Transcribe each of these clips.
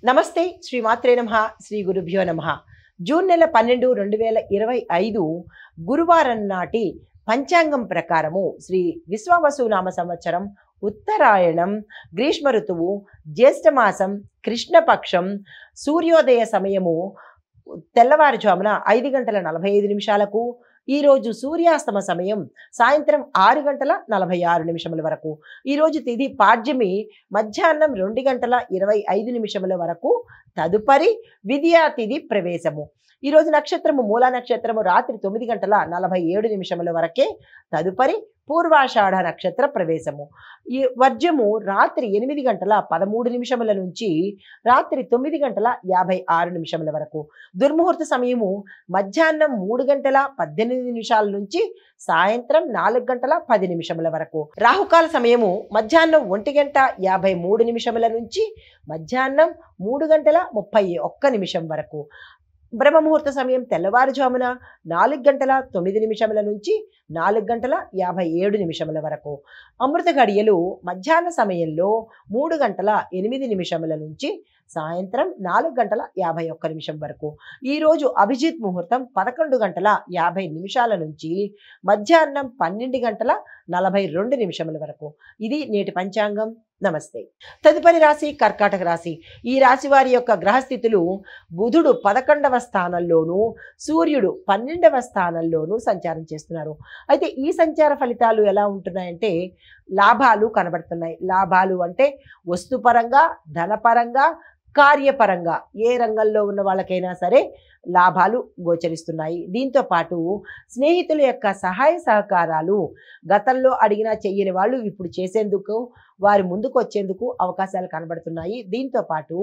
నమస్తే శ్రీ మాత్రే నమః శ్రీ గురుభ్యో నమః. జూన్ నెల 12, 2025 గురువారం నాటి పంచాంగం ప్రకారము శ్రీ విశ్వావసు నామ సంవత్సరం ఉత్తరాయణం గ్రీష్మ ఋతువు జ్యేష్ఠమాసం కృష్ణపక్షం సూర్యోదయ సమయము తెల్లవారుజామున 5:45 ఈ రోజు సూర్యాస్తమ సమయం సాయంత్రం 6:46 వరకు. ఈ రోజు తిథి పాడ్యమి మధ్యాహ్నం 2:25 వరకు. తదుపరి విద్యా తిథి ప్రవేశము. ఈ రోజు నక్షత్రము మూల నక్షత్రము రాత్రి 9:47 వరకే. తదుపరి పూర్వాషాఢ నక్షత్ర ప్రవేశము. ఈ వర్జము రాత్రి 8:13 నుంచి రాత్రి 9:56 వరకు. దుర్ముహూర్త సమయము మధ్యాహ్నం 3:18 నుంచి సాయంత్రం 4:10 వరకు. రాహుకాల సమయము మధ్యాహ్నం 1:53 నుంచి మధ్యాహ్నం 3:31 వరకు. బ్రహ్మముహూర్త సమయం తెల్లవారుజామున 4:09 నుంచి 4:57 వరకు. అమృత గడియలు మధ్యాహ్న సమయంలో 3:08 నుంచి సాయంత్రం 4:51 వరకు. ఈరోజు అభిజిత్ ముహూర్తం 11:50 నుంచి మధ్యాహ్నం 12:42 వరకు. ఇది నేటి పంచాంగం. నమస్తే. తదుపరి రాశి కర్కాటక రాశి. ఈ రాశి వారి యొక్క గ్రహస్థితులు బుధుడు 11వ స్థానంలోను సూర్యుడు 12వ స్థానంలోను సంచారం చేస్తున్నారు. అయితే ఈ సంచార ఫలితాలు ఎలా ఉంటున్నాయంటే లాభాలు కనబడుతున్నాయి. లాభాలు అంటే వస్తుపరంగా ధనపరంగా కార్యపరంగా ఏ రంగంలో ఉన్న వాళ్ళకైనా సరే లాభాలు గోచరిస్తున్నాయి. దీంతో పాటు స్నేహితుల యొక్క సహాయ సహకారాలు గతంలో అడిగినా చెయ్యని వాళ్ళు ఇప్పుడు చేసేందుకు వారి ముందుకు వచ్చేందుకు అవకాశాలు కనబడుతున్నాయి. దీంతో పాటు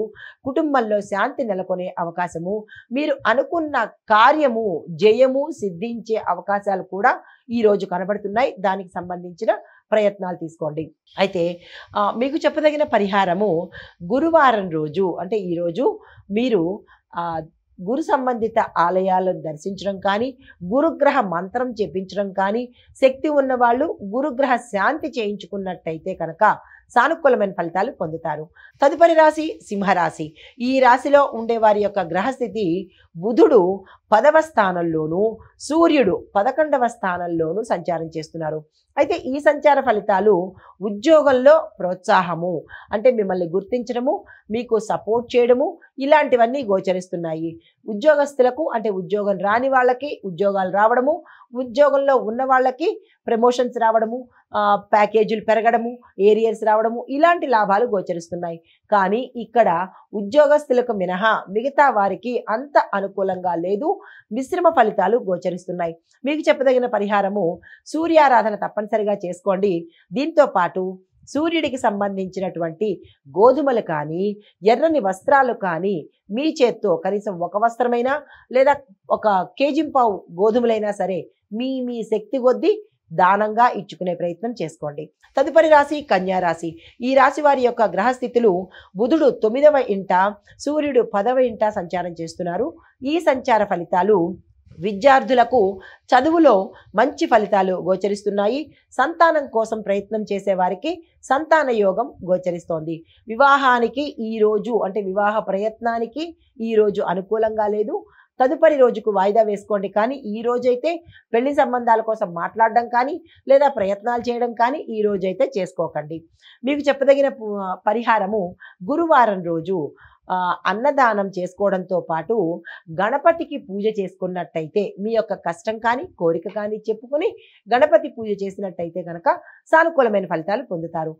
కుటుంబంలో శాంతి నెలకొనే అవకాశము, మీరు అనుకున్న కార్యము జయము సిద్ధించే అవకాశాలు కూడా ఈరోజు కనబడుతున్నాయి. దానికి సంబంధించిన ప్రయత్నాలు తీసుకోండి. అయితే మీకు చెప్పదగిన పరిహారము గురువారం రోజు అంటే ఈరోజు మీరు గురు సంబంధిత ఆలయాలను దర్శించడం కానీ గురుగ్రహ మంత్రం చెప్పించడం కానీ శక్తి ఉన్నవాళ్ళు గురుగ్రహ శాంతి చేయించుకున్నట్టయితే కనుక సానుకూలమైన ఫలితాలు పొందుతారు. తదుపరి రాశి సింహరాశి. ఈ రాశిలో ఉండే వారి యొక్క గ్రహస్థితి బుధుడు 10వ స్థానంలోను సూర్యుడు 11వ స్థానంలోను సంచారం చేస్తున్నారు. అయితే ఈ సంచార ఫలితాలు ఉద్యోగంలో ప్రోత్సాహము అంటే మిమ్మల్ని గుర్తించడము మీకు సపోర్ట్ చేయడము ఇలాంటివన్నీ గోచరిస్తున్నాయి. ఉద్యోగస్తులకు అంటే ఉద్యోగం రాని వాళ్ళకి ఉద్యోగాలు రావడము, ఉద్యోగంలో ఉన్న వాళ్ళకి ప్రమోషన్స్ రావడము, ప్యాకేజీలు పెరగడము, ఏరియర్స్ రావడము ఇలాంటి లాభాలు గోచరిస్తున్నాయి. కానీ ఇక్కడ ఉద్యోగస్తులకు మినహా మిగతా వారికి అంత అనుకూలంగా లేదు. మిశ్రమ ఫలితాలు గోచరిస్తున్నాయి. మీకు చెప్పదగిన పరిహారము సూర్యారాధన తప్పనిసరిగా చేసుకోండి. దీంతో పాటు సూర్యుడికి సంబంధించినటువంటి గోధుమలు కానీ ఎర్రని వస్త్రాలు కానీ మీ చేత్తో కనీసం ఒక వస్త్రమైనా లేదా ఒక కేజింపావు గోధుమలైనా సరే మీ శక్తి కొద్దీ దానంగా ఇచ్చుకునే ప్రయత్నం చేసుకోండి. తదుపరి రాశి కన్యా రాశి. ఈ రాశి వారి యొక్క గ్రహస్థితులు బుధుడు 9వ ఇంట సూర్యుడు 10వ ఇంట సంచారం చేస్తున్నారు. ఈ సంచార ఫలితాలు విద్యార్థులకు చదువులో మంచి ఫలితాలు గోచరిస్తున్నాయి. సంతానం కోసం ప్రయత్నం చేసే వారికి సంతాన యోగం గోచరిస్తోంది. వివాహానికి ఈ రోజు అంటే వివాహ ప్రయత్నానికి ఈ రోజు అనుకూలంగా లేదు. తదుపరి రోజుకు వాయిదా వేసుకోండి. కానీ ఈ రోజైతే పెళ్లి సంబంధాల కోసం మాట్లాడడం కానీ లేదా ప్రయత్నాలు చేయడం కానీ ఈ రోజైతే చేసుకోకండి. మీకు చెప్పదగిన పరిహారము గురువారం రోజు అన్నదానం చేసుకోవడంతో పాటు గణపతికి పూజ చేసుకున్నట్టయితే మీ యొక్క కష్టం కానీ కోరిక కానీ చెప్పుకొని గణపతి పూజ చేసినట్టయితే కనుక సానుకూలమైన ఫలితాలు పొందుతారు.